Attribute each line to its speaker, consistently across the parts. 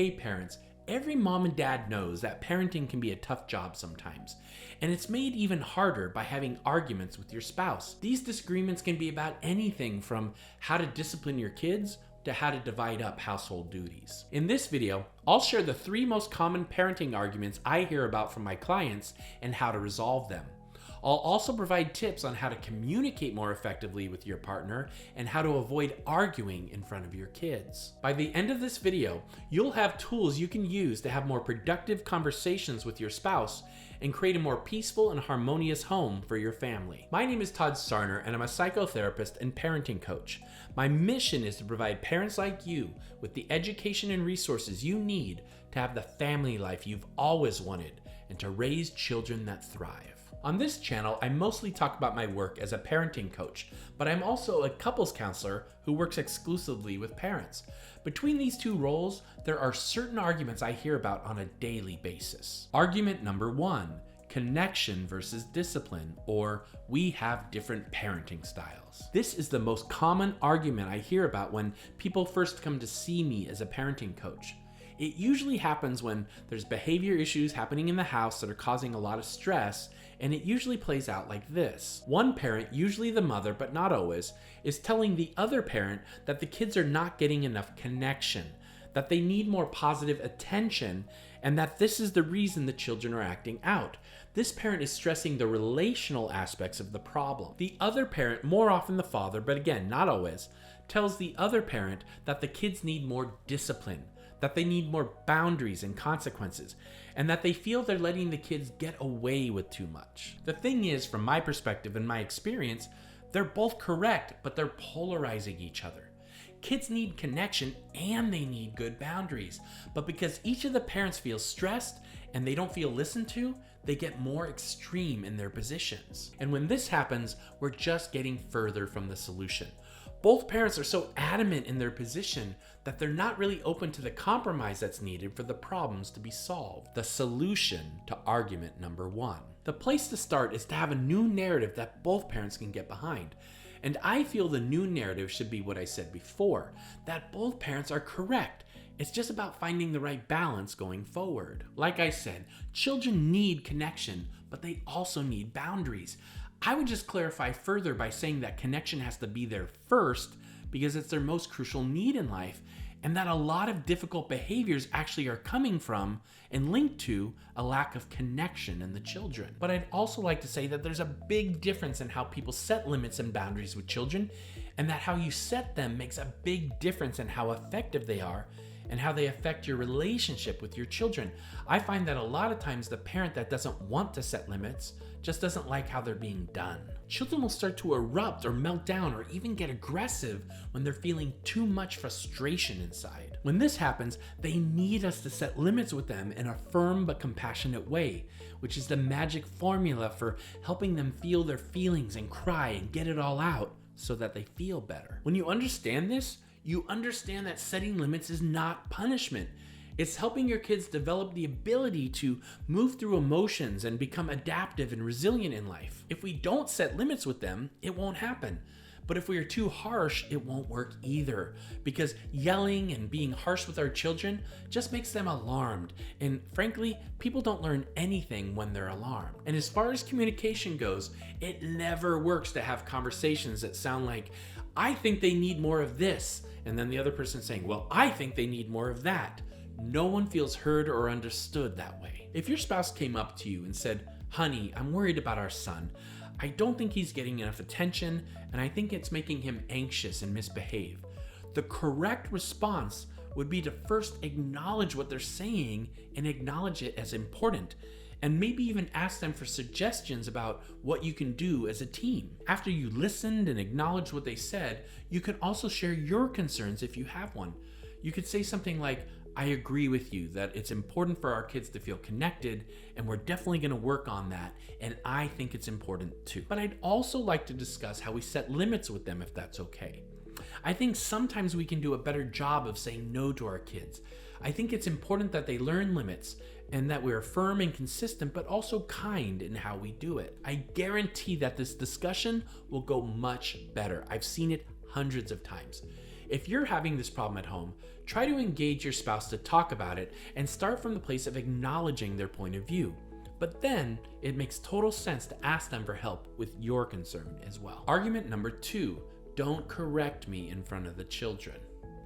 Speaker 1: Hey parents, every mom and dad knows that parenting can be a tough job sometimes, and it's made even harder by having arguments with your spouse. These disagreements can be about anything from how to discipline your kids to how to divide up household duties. In this video, I'll share the 3 most common parenting arguments I hear about from my clients and how to resolve them. I'll also provide tips on how to communicate more effectively with your partner and how to avoid arguing in front of your kids. By the end of this video, you'll have tools you can use to have more productive conversations with your spouse and create a more peaceful and harmonious home for your family. My name is Todd Sarner, and I'm a psychotherapist and parenting coach. My mission is to provide parents like you with the education and resources you need to have the family life you've always wanted and to raise children that thrive. On this channel, I mostly talk about my work as a parenting coach, but I'm also a couples counselor who works exclusively with parents. Between these 2 roles, there are certain arguments I hear about on a daily basis. Argument number 1, connection versus discipline, or we have different parenting styles. This is the most common argument I hear about when people first come to see me as a parenting coach. It usually happens when there's behavior issues happening in the house that are causing a lot of stress, and it usually plays out like this. One parent, usually the mother, but not always, is telling the other parent that the kids are not getting enough connection, that they need more positive attention, and that this is the reason the children are acting out. This parent is stressing the relational aspects of the problem. The other parent, more often the father, but again, not always, tells the other parent that the kids need more discipline, that they need more boundaries and consequences, and that they feel they're letting the kids get away with too much. The thing is, from my perspective and my experience, they're both correct, but they're polarizing each other. Kids need connection and they need good boundaries, but because each of the parents feels stressed and they don't feel listened to, they get more extreme in their positions. And when this happens, we're just getting further from the solution. Both parents are so adamant in their position that they're not really open to the compromise that's needed for the problems to be solved. The solution to argument number 1. The place to start is to have a new narrative that both parents can get behind. And I feel the new narrative should be what I said before, that both parents are correct. It's just about finding the right balance going forward. Like I said, children need connection, but they also need boundaries. I would just clarify further by saying that connection has to be there first because it's their most crucial need in life, and that a lot of difficult behaviors actually are coming from and linked to a lack of connection in the children. But I'd also like to say that there's a big difference in how people set limits and boundaries with children, and that how you set them makes a big difference in how effective they are and how they affect your relationship with your children. I find that a lot of times the parent that doesn't want to set limits just doesn't like how they're being done. Children will start to erupt or melt down or even get aggressive when they're feeling too much frustration inside. When this happens, they need us to set limits with them in a firm but compassionate way, which is the magic formula for helping them feel their feelings and cry and get it all out so that they feel better. When you understand this, you understand that setting limits is not punishment. It's helping your kids develop the ability to move through emotions and become adaptive and resilient in life. If we don't set limits with them, it won't happen. But if we are too harsh, it won't work either, because yelling and being harsh with our children just makes them alarmed. And frankly, people don't learn anything when they're alarmed. And as far as communication goes, it never works to have conversations that sound like, I think they need more of this, and then the other person saying, well, I think they need more of that. No one feels heard or understood that way. If your spouse came up to you and said, honey, I'm worried about our son. I don't think he's getting enough attention, and I think it's making him anxious and misbehave. The correct response would be to first acknowledge what they're saying and acknowledge it as important, and maybe even ask them for suggestions about what you can do as a team. After you listened and acknowledged what they said, you can also share your concerns if you have one. You could say something like, I agree with you that it's important for our kids to feel connected, and we're definitely going to work on that, and I think it's important too. But I'd also like to discuss how we set limits with them if that's okay. I think sometimes we can do a better job of saying no to our kids. I think it's important that they learn limits and that we're firm and consistent, but also kind in how we do it. I guarantee that this discussion will go much better. I've seen it hundreds of times. If you're having this problem at home, try to engage your spouse to talk about it and start from the place of acknowledging their point of view. But then it makes total sense to ask them for help with your concern as well. Argument number 2, don't correct me in front of the children.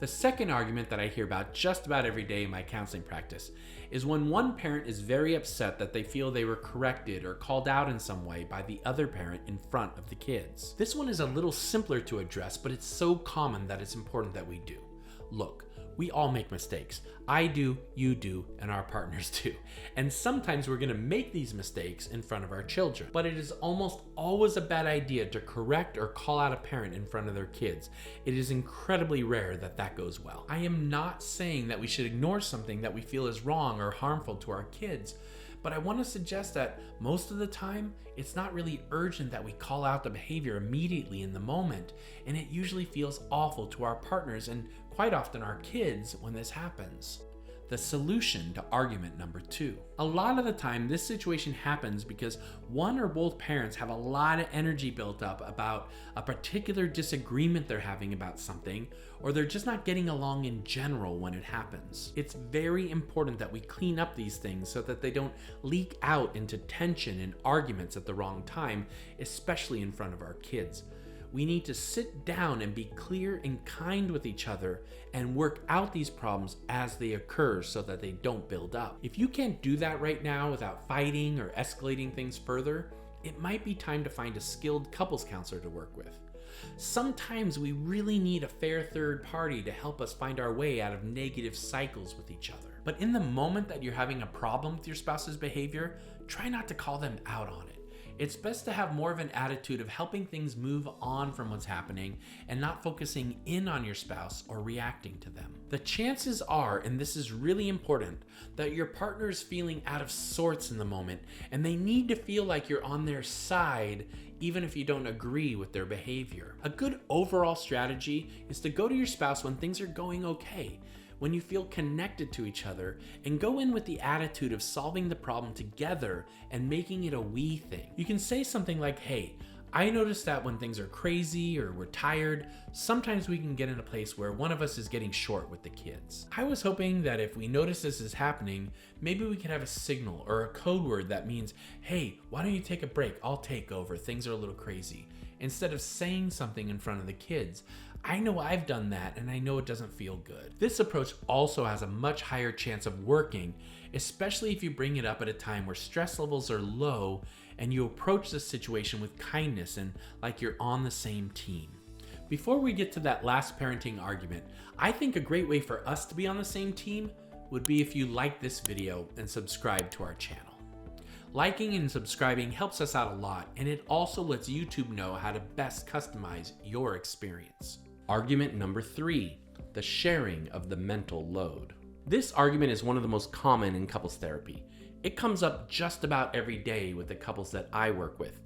Speaker 1: The second argument that I hear about just about every day in my counseling practice is when one parent is very upset that they feel they were corrected or called out in some way by the other parent in front of the kids. This one is a little simpler to address, but it's so common that it's important that we do. Look, we all make mistakes. I do, you do, and our partners do. And sometimes we're gonna make these mistakes in front of our children. But it is almost always a bad idea to correct or call out a parent in front of their kids. It is incredibly rare that that goes well. I am not saying that we should ignore something that we feel is wrong or harmful to our kids, but I want to suggest that most of the time, it's not really urgent that we call out the behavior immediately in the moment, and it usually feels awful to our partners and quite often our kids when this happens. The solution to argument number 2. A lot of the time, this situation happens because one or both parents have a lot of energy built up about a particular disagreement they're having about something, or they're just not getting along in general when it happens. It's very important that we clean up these things so that they don't leak out into tension and arguments at the wrong time, especially in front of our kids. We need to sit down and be clear and kind with each other and work out these problems as they occur so that they don't build up. If you can't do that right now without fighting or escalating things further, it might be time to find a skilled couples counselor to work with. Sometimes we really need a fair third party to help us find our way out of negative cycles with each other. But in the moment that you're having a problem with your spouse's behavior, try not to call them out on it. It's best to have more of an attitude of helping things move on from what's happening and not focusing in on your spouse or reacting to them. The chances are, and this is really important, that your partner is feeling out of sorts in the moment and they need to feel like you're on their side even if you don't agree with their behavior. A good overall strategy is to go to your spouse when things are going okay, when you feel connected to each other, and go in with the attitude of solving the problem together and making it a we thing. You can say something like, hey, I noticed that when things are crazy or we're tired, sometimes we can get in a place where one of us is getting short with the kids. I was hoping that if we notice this is happening, maybe we could have a signal or a code word that means, hey, why don't you take a break? I'll take over. Things are a little crazy. Instead of saying something in front of the kids. I know I've done that and I know it doesn't feel good. This approach also has a much higher chance of working, especially if you bring it up at a time where stress levels are low and you approach the situation with kindness and like you're on the same team. Before we get to that last parenting argument, I think a great way for us to be on the same team would be if you like this video and subscribe to our channel. Liking and subscribing helps us out a lot, and it also lets YouTube know how to best customize your experience. Argument number 3, the sharing of the mental load. This argument is one of the most common in couples therapy. It comes up just about every day with the couples that I work with.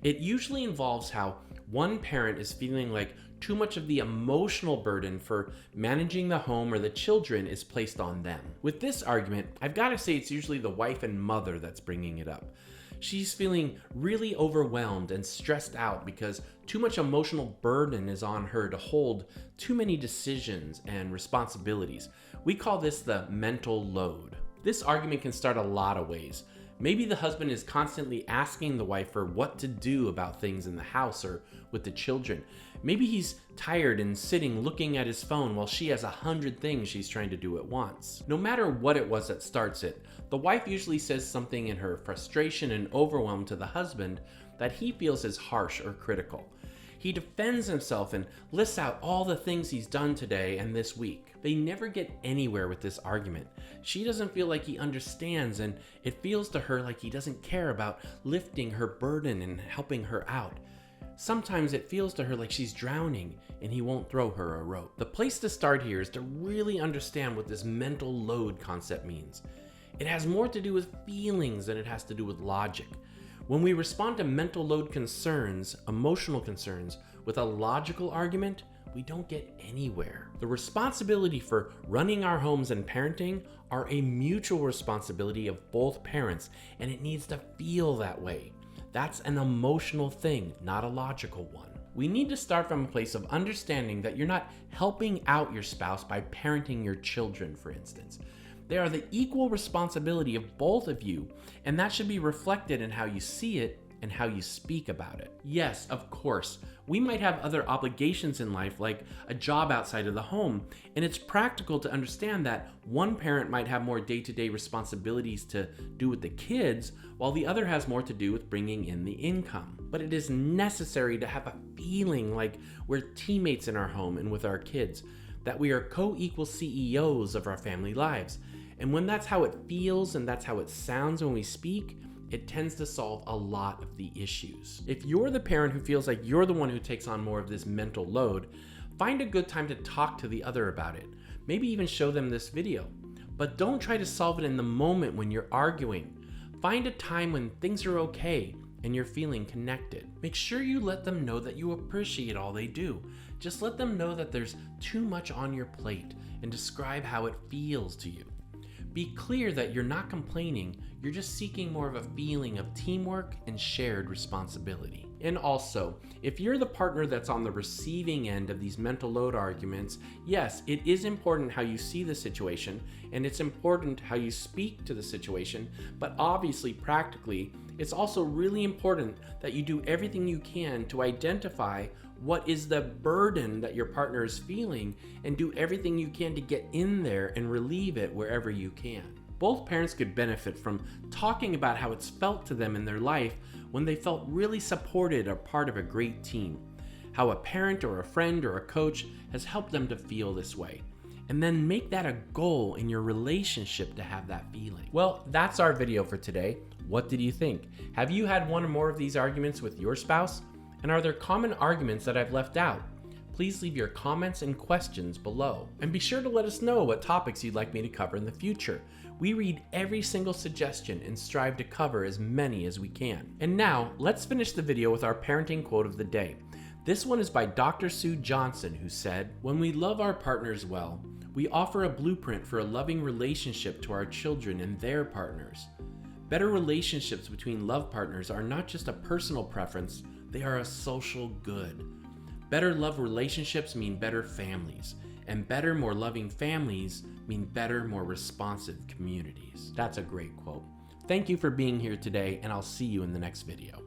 Speaker 1: It usually involves how one parent is feeling like too much of the emotional burden for managing the home or the children is placed on them. With this argument, I've got to say it's usually the wife and mother that's bringing it up. She's feeling really overwhelmed and stressed out because too much emotional burden is on her to hold too many decisions and responsibilities. We call this the mental load. This argument can start a lot of ways. Maybe the husband is constantly asking the wife for what to do about things in the house or with the children. Maybe he's tired and sitting looking at his phone while she has 100 things she's trying to do at once. No matter what it was that starts it, the wife usually says something in her frustration and overwhelm to the husband that he feels is harsh or critical. He defends himself and lists out all the things he's done today and this week. They never get anywhere with this argument. She doesn't feel like he understands, and it feels to her like he doesn't care about lifting her burden and helping her out. Sometimes it feels to her like she's drowning and he won't throw her a rope. The place to start here is to really understand what this mental load concept means. It has more to do with feelings than it has to do with logic. When we respond to mental load concerns, emotional concerns, with a logical argument, we don't get anywhere. The responsibility for running our homes and parenting are a mutual responsibility of both parents, and it needs to feel that way. That's an emotional thing, not a logical one. We need to start from a place of understanding that you're not helping out your spouse by parenting your children, for instance. They are the equal responsibility of both of you, and that should be reflected in how you see it and how you speak about it. Yes, of course, we might have other obligations in life, like a job outside of the home, and it's practical to understand that one parent might have more day-to-day responsibilities to do with the kids, while the other has more to do with bringing in the income. But it is necessary to have a feeling like we're teammates in our home and with our kids, that we are co-equal CEOs of our family lives. And when that's how it feels and that's how it sounds when we speak, it tends to solve a lot of the issues. If you're the parent who feels like you're the one who takes on more of this mental load, find a good time to talk to the other about it. Maybe even show them this video. But don't try to solve it in the moment when you're arguing. Find a time when things are okay and you're feeling connected. Make sure you let them know that you appreciate all they do. Just let them know that there's too much on your plate and describe how it feels to you. Be clear that you're not complaining, you're just seeking more of a feeling of teamwork and shared responsibility. And also, if you're the partner that's on the receiving end of these mental load arguments, yes, it is important how you see the situation, and it's important how you speak to the situation, but obviously, practically, it's also really important that you do everything you can to identify what is the burden that your partner is feeling and do everything you can to get in there and relieve it wherever you can. Both parents could benefit from talking about how it's felt to them in their life when they felt really supported or part of a great team, how a parent or a friend or a coach has helped them to feel this way, and then make that a goal in your relationship to have that feeling. Well, that's our video for today. What did you think? Have you had one or more of these arguments with your spouse? And are there common arguments that I've left out? Please leave your comments and questions below. And be sure to let us know what topics you'd like me to cover in the future. We read every single suggestion and strive to cover as many as we can. And now, let's finish the video with our parenting quote of the day. This one is by Dr. Sue Johnson, who said, "When we love our partners well, we offer a blueprint for a loving relationship to our children and their partners. Better relationships between love partners are not just a personal preference, they are a social good. Better love relationships mean better families, and better, more loving families mean better, more responsive communities." That's a great quote. Thank you for being here today, and I'll see you in the next video.